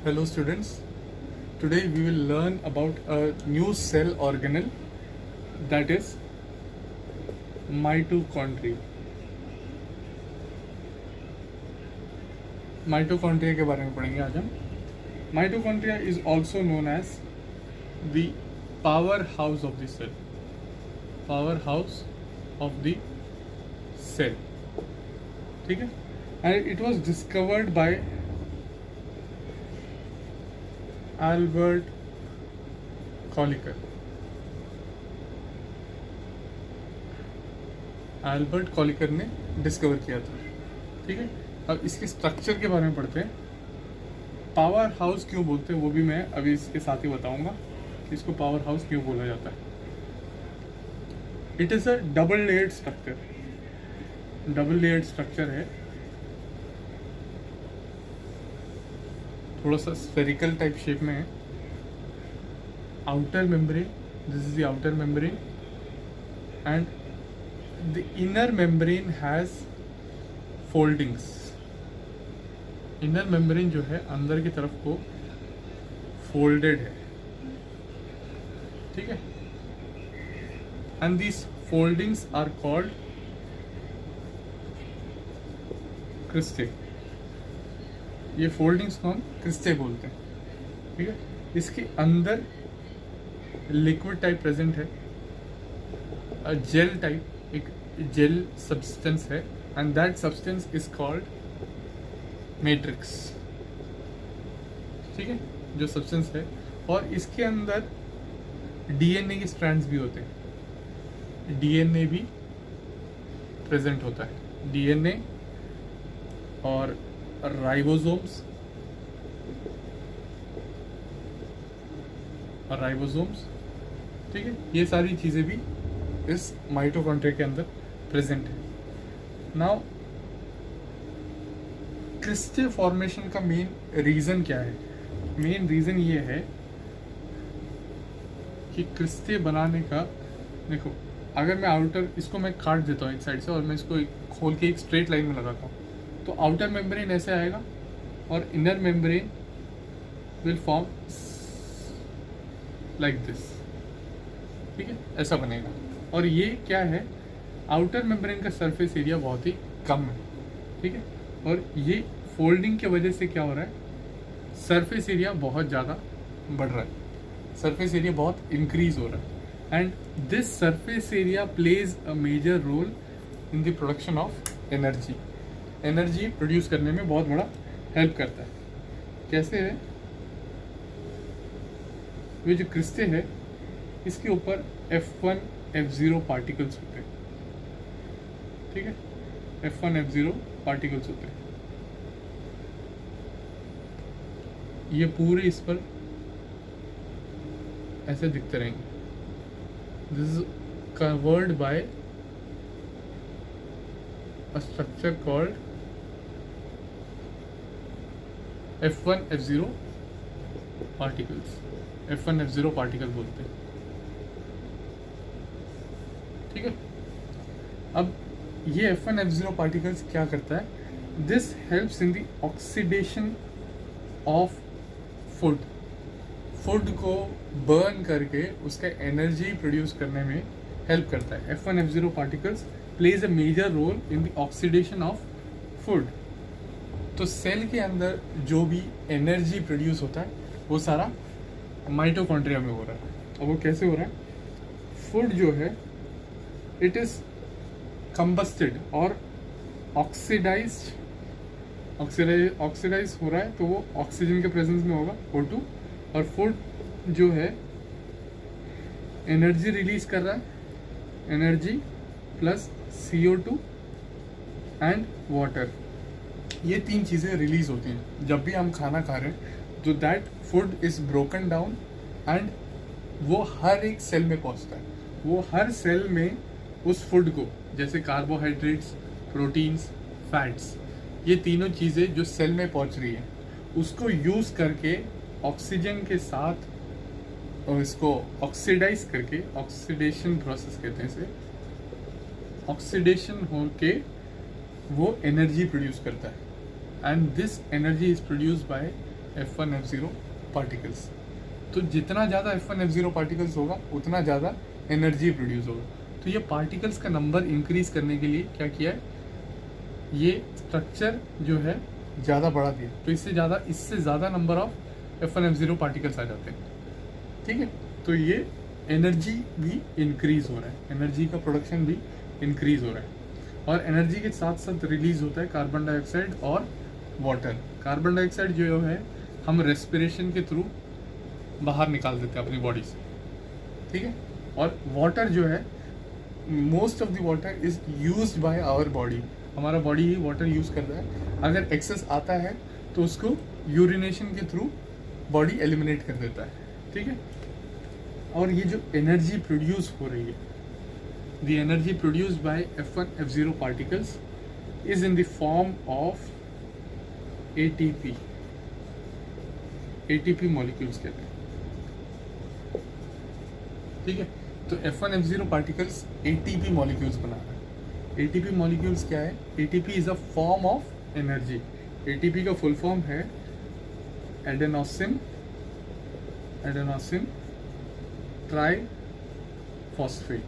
Hello students, today we will learn about a new cell organelle that is mitochondria. Mitochondria के बारे में पढ़ेंगे आज हम. Mitochondria is also known as the power house of the cell. Power house of the cell, ठीक है. And it was discovered by Albert कॉलिकर. Albert कॉलिकर ने discover किया था, ठीक है. अब इसके स्ट्रक्चर के बारे में पढ़ते हैं. पावर हाउस क्यों बोलते हैं वो भी मैं अभी इसके साथ ही बताऊंगा कि इसको पावर हाउस क्यों बोला जाता है. It is a double layered structure. Double layered structure है, थोड़ा सा स्फेरिकल टाइप शेप में है. Outer membrane, this is the outer membrane and the inner membrane has foldings. Inner membrane जो है अंदर की तरफ को फोल्डेड है, ठीक है. And these foldings are called cristae. ये फोल्डिंग्स को हम क्रिस्टे बोलते हैं, ठीक है. इसके अंदर लिक्विड टाइप प्रेजेंट है, जेल टाइप, एक जेल सब्सटेंस है and that substance is called matrix, ठीक है, जो सब्सटेंस है. और इसके अंदर डीएनए के स्ट्रैंड्स भी होते हैं. डीएनए भी प्रेजेंट होता है. डीएनए और राइबोसोम्स ठीक है, ये सारी चीज़ें भी इस माइटोकॉन्ड्रिया के अंदर प्रेजेंट है. नाउ क्रिस्टे फॉर्मेशन का मेन रीज़न क्या है? मेन रीज़न ये है कि क्रिस्टे बनाने का, देखो, अगर मैं आउटर इसको मैं काट देता हूँ एक साइड से और मैं इसको खोल के एक स्ट्रेट लाइन में लगाता हूँ तो आउटर मेम्ब्रेन ऐसे आएगा और inner membrane will form like this, ठीक है, ऐसा बनेगा. और ये क्या है, आउटर मेम्ब्रेन का सरफेस एरिया बहुत ही कम है, ठीक है. और ये फोल्डिंग की वजह से क्या हो रहा है, सरफेस एरिया बहुत ज़्यादा बढ़ रहा है, सरफेस एरिया बहुत इंक्रीज हो रहा है. And this surface area plays a major role in the production of energy. Energy produce करने में बहुत बड़ा हेल्प करता है. कैसे है, ये जो क्रिस्टे है इसके ऊपर F1 F0 पार्टिकल्स होते हैं, ठीक है. F1 F0 पार्टिकल्स होते हैं. ये पूरे इस पर ऐसे दिखते रहेंगे. This is covered by a structure called F1 F0 particles. F1 F0 particle बोलते हैं, ठीक है. अब ये F1 F0 पार्टिकल्स क्या करता है, this helps in the oxidation of food. Food को बर्न करके उसका एनर्जी प्रोड्यूस करने में हेल्प करता है. F1 F0 particles plays a major role in the oxidation of food. तो सेल के अंदर जो भी एनर्जी प्रोड्यूस होता है वो सारा माइटोकॉन्ड्रिया में हो रहा है. और वो कैसे हो रहा है, फूड जो है इट इज कंबस्टेड और ऑक्सीडाइज हो रहा है, तो वो ऑक्सीजन के प्रेजेंस में होगा O2. और फूड जो है एनर्जी रिलीज कर रहा है, energy plus CO2 and water. ये तीन चीज़ें रिलीज होती हैं जब भी हम खाना खा रहे हैं. तो that food is broken down and वो हर एक सेल में पहुंचता है. वो हर सेल में उस फूड को, जैसे कार्बोहाइड्रेट्स, प्रोटीन्स, फैट्स, ये तीनों चीज़ें जो सेल में पहुंच रही हैं उसको यूज़ करके ऑक्सीजन के साथ और इसको ऑक्सीडाइज करके, ऑक्सीडेशन प्रोसेस कहते हैं इसे, ऑक्सीडेशन होके वो एनर्जी प्रोड्यूस करता है. And this energy is produce by F1F0 particles. तो जितना ज़्यादा F1F0 पार्टिकल्स होगा उतना ज़्यादा एनर्जी प्रोड्यूस होगा। तो ये पार्टिकल्स का नंबर इंक्रीज करने के लिए क्या किया है, ये स्ट्रक्चर जो है ज़्यादा बढ़ा दिया, तो इससे ज़्यादा नंबर ऑफ F1F0 पार्टिकल्स आ जाते हैं। ठीक है, तो ये एनर्जी भी इंक्रीज हो रहा है, एनर्जी का प्रोडक्शन भी इंक्रीज हो रहा है। और एनर्जी के साथ साथ रिलीज होता है कार्बन डाइऑक्साइड और वाटर। कार्बन डाइऑक्साइड जो है हम रेस्पिरेशन के थ्रू बाहर निकाल देते हैं अपनी बॉडी से, ठीक है। और वाटर जो है, most of the water is used by our body, हमारा बॉडी ही वाटर यूज करता है। अगर एक्सेस आता है तो उसको यूरिनेशन के थ्रू बॉडी एलिमिनेट कर देता है, ठीक है। और ये जो एनर्जी प्रोड्यूस हो रही है, the energy produced by F1F0 particles is in the form of ATP, ATP molecules कहते हैं, ठीक है। तो F1F0 पार्टिकल्स ATP मॉलिक्यूल्स बना रहा है। ATP मॉलिक्यूल्स क्या है? ATP is a form of energy. ATP का फुल फॉर्म है एडेनोसिन ट्राइफॉस्फेट,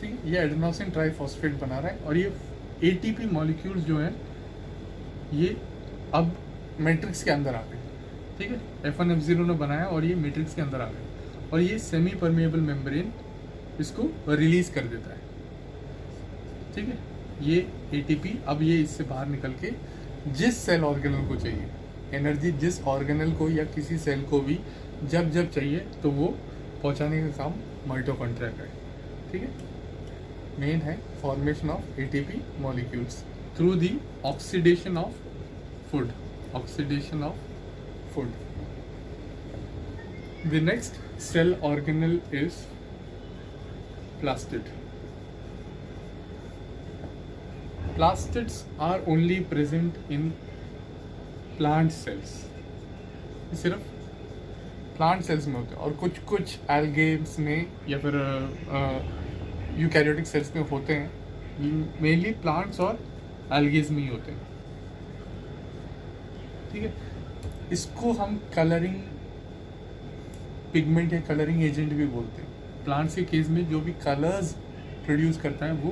ठीक है। ये एडेनोसिन ट्राइफॉस्फेट बना रहा है। और ये ATP मॉलिक्यूल्स जो है ये अब मैट्रिक्स के अंदर आ गए, ठीक है। F1F0 ने बनाया और ये मैट्रिक्स के अंदर आ गए, और ये सेमी परमेएबल मेम्ब्रेन इसको रिलीज कर देता है, ठीक है। ये ATP अब ये इससे बाहर निकल के जिस सेल ऑर्गेनल को चाहिए, एनर्जी जिस ऑर्गेनल को या किसी सेल को भी जब जब चाहिए तो वो पहुंचाने का काम माइटोकॉन्ड्रिया का है, ठीक है। मेन है formation of ATP molecules through the oxidation of food, The next cell organelle is plastid. Plastids are only present in plant cells. सिर्फ प्लांट सेल्स में होते हैं, और कुछ कुछ एल्गेस में या फिर यूकैरियोटिक सेल्स में होते हैं। मेनली प्लांट्स और एल्गेस में ही होते हैं, ठीक है। इसको हम कलरिंग पिगमेंट या कलरिंग एजेंट भी बोलते हैं। प्लांट्स के केस में जो भी कलर्स प्रोड्यूस करता है वो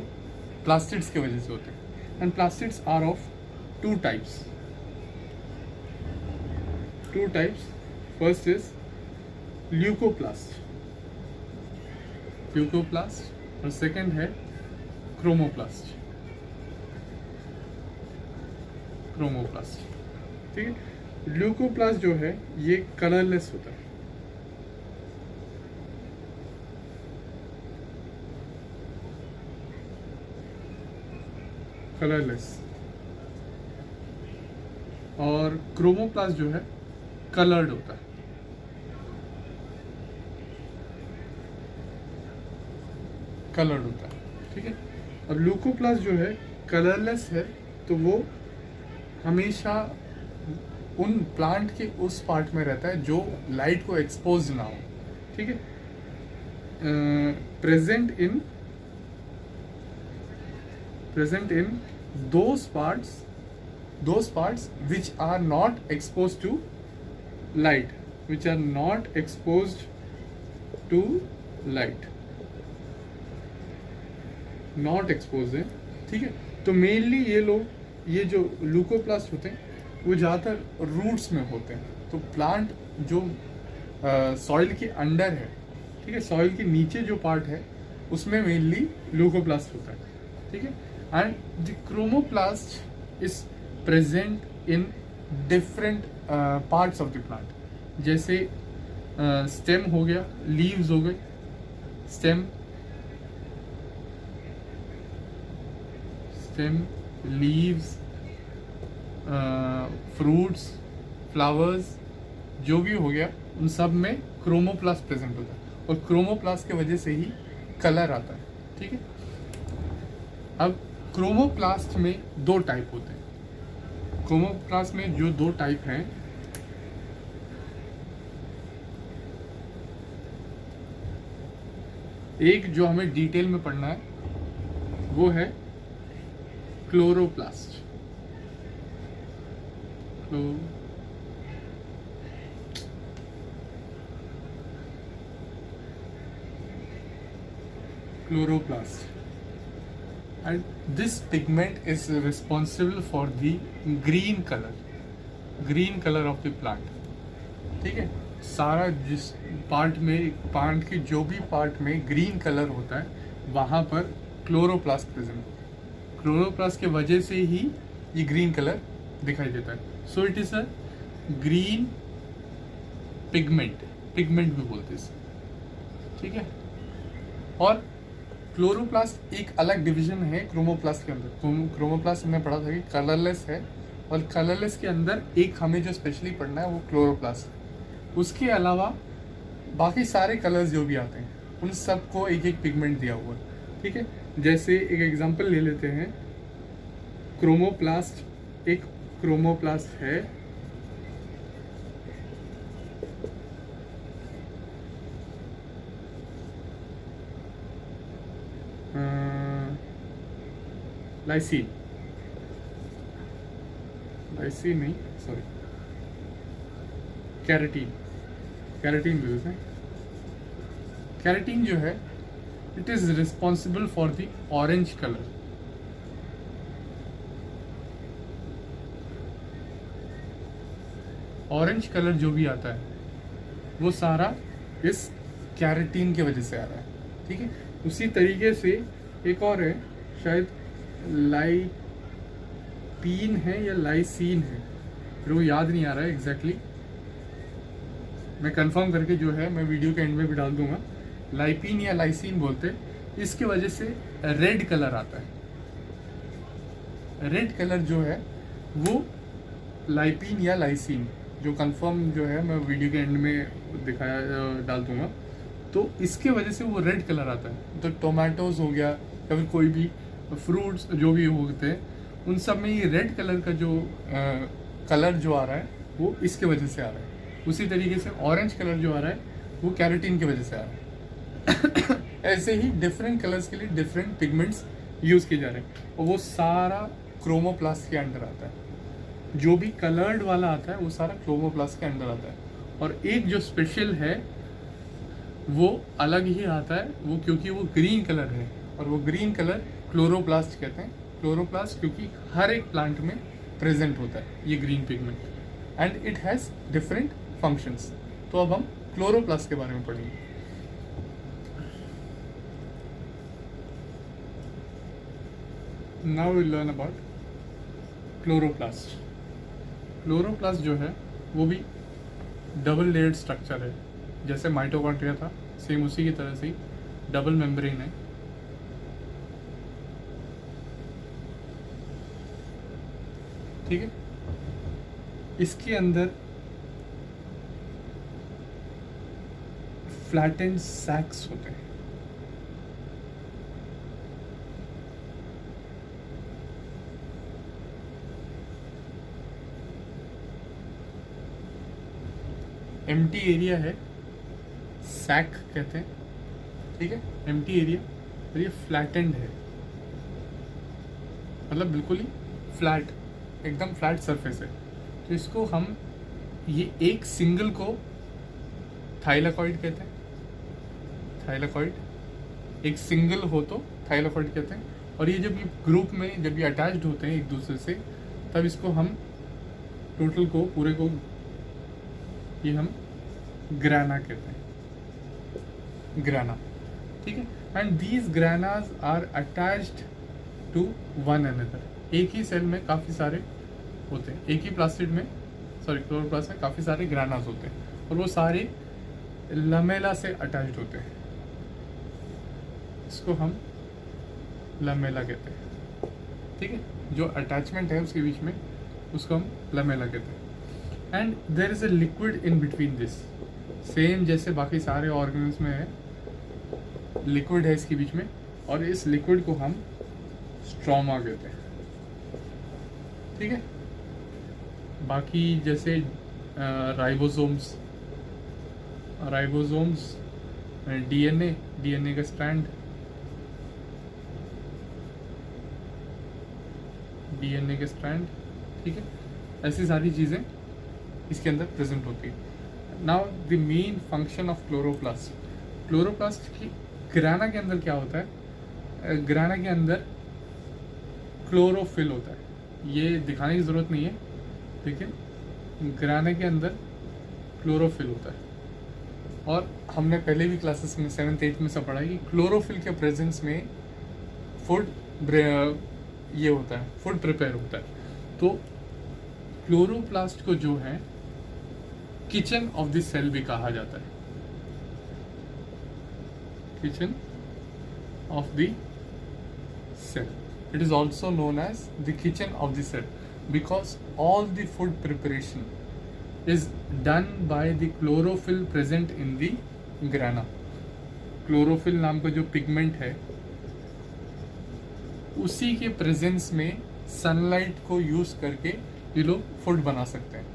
प्लास्टिड्स की वजह से होते हैं। And plastids are of two types. First is leucoplast, और सेकंड है क्रोमोप्लास्ट, ठीक है। ल्यूकोप्लास्ट जो है ये कलरलेस होता है, और क्रोमोप्लास्ट जो है कलर्ड होता है, ठीक है। अब ल्यूकोप्लास्ट जो है कलरलेस है, तो वो हमेशा उन प्लांट के उस पार्ट में रहता है जो लाइट को एक्सपोज ना हो, ठीक है। Present in those parts which are not exposed to light, not expose है, ठीक है। तो मेनली ये जो ल्यूकोप्लास्ट होते हैं वो ज़्यादातर रूट्स में होते हैं। तो प्लांट जो सॉइल के अंडर है, ठीक है, सॉइल के नीचे जो पार्ट है उसमें मेनली ल्यूकोप्लास्ट होता है, ठीक है। And the chromoplast is present in different parts of the plant, जैसे स्टेम हो गया, लीव्स हो गए, स्टेम, लीव्स, फ्रूट्स, फ्लावर्स, जो भी हो गया उन सब में क्रोमोप्लास्ट प्रेजेंट होता है, और क्रोमोप्लास्ट की वजह से ही कलर आता है, ठीक है। अब क्रोमोप्लास्ट में दो टाइप होते हैं। क्रोमोप्लास्ट में जो दो टाइप हैं, एक जो हमें डिटेल में पढ़ना है वो है chloroplast, chloroplast, and this pigment is responsible for the green color of the plant. ठीक है, सारा जिस पार्ट में, प्लांट के जो भी पार्ट में ग्रीन कलर होता है वहाँ पर क्लोरोप्लास्ट प्रेजेंट, क्लोरोप्लास्ट के वजह से ही ये ग्रीन कलर दिखाई देता है. So it is a green pigment भी बोलते हैं इसे. ठीक है, और क्लोरोप्लास्ट एक अलग डिवीजन है क्रोमोप्लास्ट के अंदर. क्रोमोप्लास्ट हमने पढ़ा था कि कलरलेस है, और कलरलेस के अंदर एक हमें जो स्पेशली पढ़ना है वो क्लोरोप्लास्ट है. उसके अलावा बाकी सारे कलर्स जो भी आते हैं उन सबको एक एक पिगमेंट दिया हुआ है. ठीक है, जैसे एक एग्जांपल ले लेते हैं. क्रोमोप्लास्ट, एक क्रोमोप्लास्ट है, लाइसिन नहीं, सॉरी, कैरेटीन बोलते हैं. कैरेटीन जो है it is responsible for the orange colour. Orange colour जो भी आता है वो सारा इस कैरेटीन की वजह से आ रहा है. ठीक है, उसी तरीके से एक और है, शायद लाइपीन है या लाइसीन है, फिर वो याद नहीं आ रहा है एग्जैक्टली. मैं कंफर्म करके जो है मैं वीडियो के एंड में भी डाल दूंगा. लाइपीन या लाइसीन बोलते हैं. इसके वजह से रेड कलर आता है. रेड कलर जो है वो लाइपीन या लाइसीन, जो कंफर्म जो है मैं वीडियो के एंड में डाल दूंगा. तो इसके वजह से वो रेड कलर आता है. तो टोमेटोज हो गया या फिर कोई भी फ्रूट्स जो भी होते हैं उन सब में ये रेड कलर का जो कलर जो आ रहा है वो इसके वजह से आ रहा है. उसी तरीके से ऑरेंज कलर जो आ रहा है वो कैरेटीन की वजह से आ रहा है. ऐसे ही डिफरेंट कलर्स के लिए डिफरेंट पिगमेंट्स यूज़ किए जा रहे हैं, और वो सारा क्रोमोप्लास्ट के अंडर आता है. जो भी कलर्ड वाला आता है वो सारा क्रोमोप्लास्ट के अंदर आता है. और एक जो स्पेशल है वो अलग ही आता है, वो क्योंकि वो ग्रीन कलर है, और वो ग्रीन कलर क्लोरोप्लास्ट कहते हैं. क्लोरोप्लास्ट क्योंकि हर एक प्लांट में प्रेजेंट होता है ये green pigment, and it has different functions. तो अब हम क्लोरोप्लास्ट के बारे में पढ़ेंगे. Now we learn about chloroplast. Chloroplast जो है वो भी डबल लेयर्ड स्ट्रक्चर है. जैसे माइटोकॉन्ड्रिया था, सेम उसी की तरह से डबल मेम्ब्रेन है. ठीक है, इसके अंदर फ्लैटेंड सैक्स होते हैं. एम्प्टी एरिया है, सैक कहते हैं. ठीक है, एम्प्टी एरिया, और ये फ्लैटेंड है, मतलब बिल्कुल ही फ्लैट, एकदम फ्लैट सरफेस है. तो इसको हम, ये एक सिंगल को थाइलाकॉइड कहते हैं. थाइलाकॉइड, एक सिंगल हो तो थाइलाकॉइड कहते हैं. और ये जब ये ग्रुप में जब ये अटैच्ड होते हैं एक दूसरे से, तब इसको हम टोटल को, पूरे को, ये हम ग्राना कहते हैं. ग्राना. ठीक है, and these granas are attached to one another. एक ही सेल में काफ़ी सारे होते हैं, एक ही प्लास्टिड में, सॉरी क्लोरोप्लास्ट में काफ़ी सारे ग्रानाज होते हैं, और वो सारे लमेला से अटैच्ड होते हैं. इसको हम लमेला कहते हैं. ठीक है, जो अटैचमेंट है उसके बीच में उसको हम लमेला कहते हैं. And there is a liquid in between this. Same जैसे बाकी सारे ऑर्गेन्स में है, लिक्विड है इसके बीच में, और इस लिक्विड को हम स्ट्रोमा कहते हैं. ठीक है, बाकी जैसे राइबोसोम्स, डीएनए का स्ट्रैंड, ठीक है, ऐसी सारी चीज़ें इसके अंदर प्रेजेंट होती है. Now the main function of chloroplast की ग्राना के अंदर क्या होता है? ग्राना के अंदर क्लोरोफिल होता है. ये दिखाने की ज़रूरत नहीं है, लेकिन ग्राना के अंदर क्लोरोफिल होता है. और हमने पहले भी क्लासेस में 7th 8th में सब पढ़ा है कि क्लोरोफिल के प्रेजेंस में फूड ये होता है, फूड प्रिपेयर होता है. तो क्लोरोप्लास्ट को जो है किचन ऑफ द सेल भी कहा जाता है. Kitchen of the cell. It is also known as the kitchen of the cell because all the food preparation is done by the chlorophyll present in the grana. Chlorophyll नाम का जो pigment है उसी के प्रेजेंस में sunlight को use करके ये लोग फूड बना सकते हैं.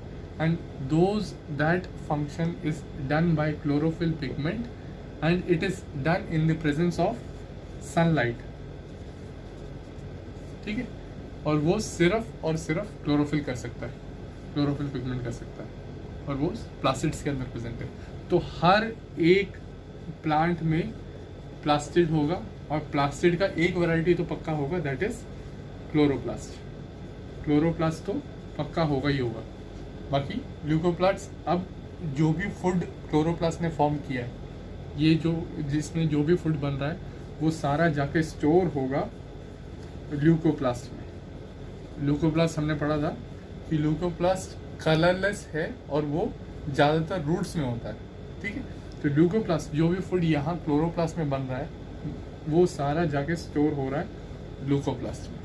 And those that function is done by chlorophyll pigment and it is done in the presence of sunlight. ठीक है. और वो सिर्फ और सिर्फ क्लोरोफिल कर सकता है, क्लोरोफिल पिगमेंट कर सकता है, और वो प्लास्टिड्स के अंदर प्रेजेंट है. तो हर एक प्लांट में प्लास्टिड होगा, और प्लास्टिड का एक वैरायटी तो पक्का होगा, दैट इज क्लोरोप्लास्ट. क्लोरोप्लास्ट तो पक्का होगा ही होगा. बाकी ल्यूकोप्लास्ट, अब जो भी फूड क्लोरोप्लास्ट ने फॉर्म किया है, ये जो जिसमें जो भी फूड बन रहा है वो सारा जाके स्टोर होगा ल्यूकोप्लास्ट में. ल्यूकोप्लास्ट हमने पढ़ा था कि ल्यूकोप्लास्ट कलरलेस है और वो ज़्यादातर रूट्स में होता है. ठीक है. तो ल्यूकोप्लास्ट जो भी फूड यहाँ क्लोरोप्लास्ट में बन रहा है वो सारा जाके स्टोर हो रहा है ल्यूकोप्लास्ट में.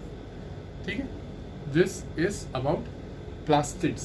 ठीक है. This is about plastids.